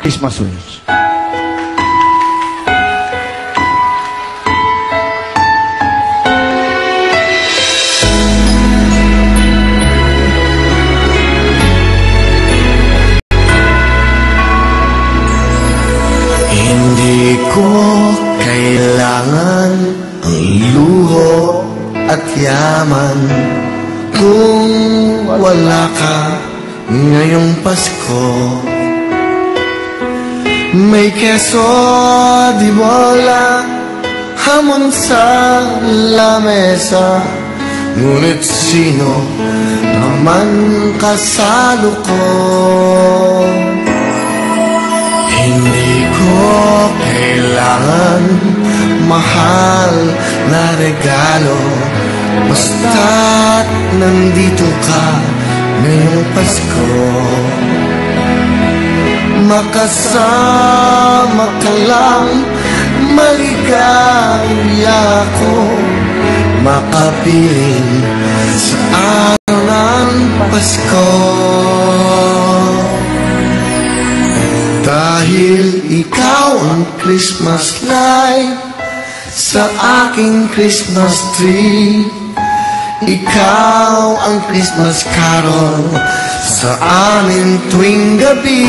Christmas wish. Hindi ko kailangan ang luho at yaman kung wala ka ngayong Pasko. May keso di bola, hamon sa lamesa, ngunit sino naman kasalo ko? Hindi ko kailangan mahal na regalo, basta't nandito ka ngayong Pasko. Makasama ka lang, maligaya ako, makapiling sa araw ng Pasko. Dahil ikaw ang Christmas light sa aking Christmas tree, ikaw ang Christmas carol sa amin tuwing gabi,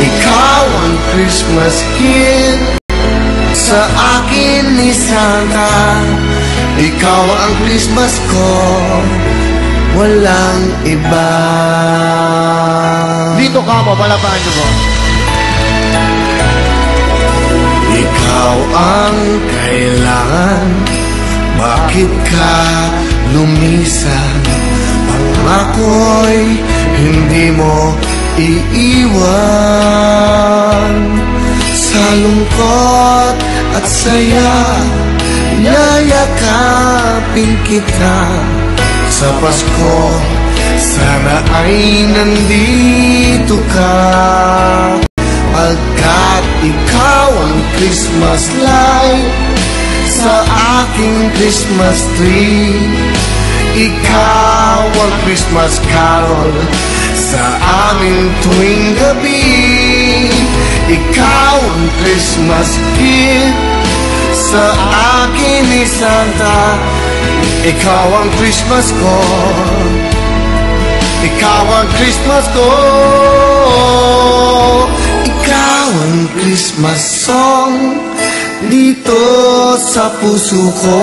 ikaw ang Christmas gift sa akin ni Santa, ikaw ang Christmas ko, walang iba. Dito ka mo, palapaan niyo mo. Ikaw ang kailangan, bakit ka lumisan? Pangako'y hindi mo iiwan. Sa lungkot at saya, yayakapin kita. Sa Pasko, sana ay nandito ka, pagkat ikaw ang Christmas light sa aking Christmas tree, ikaw ang Christmas carol sa aming tuwing gabi, ikaw ang Christmas gift sa akin ni Santa, ikaw ang Christmas ko, ikaw ang Christmas ko, ikaw ang Christmas song dito sa puso ko,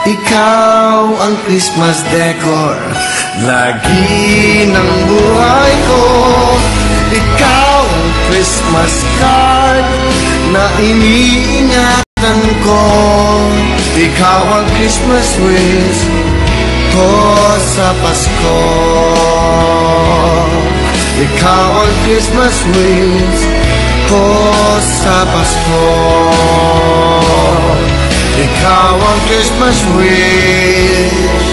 ikaw ang Christmas decor lagi ng buhay ko, ikaw ang Christmas card na iniingatan ko, ikaw ang Christmas wish ko sa Pasko, ikaw ang Christmas wish ko sa Pasko, ikaw ang Christmas wish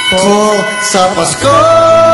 ko sa Pasko.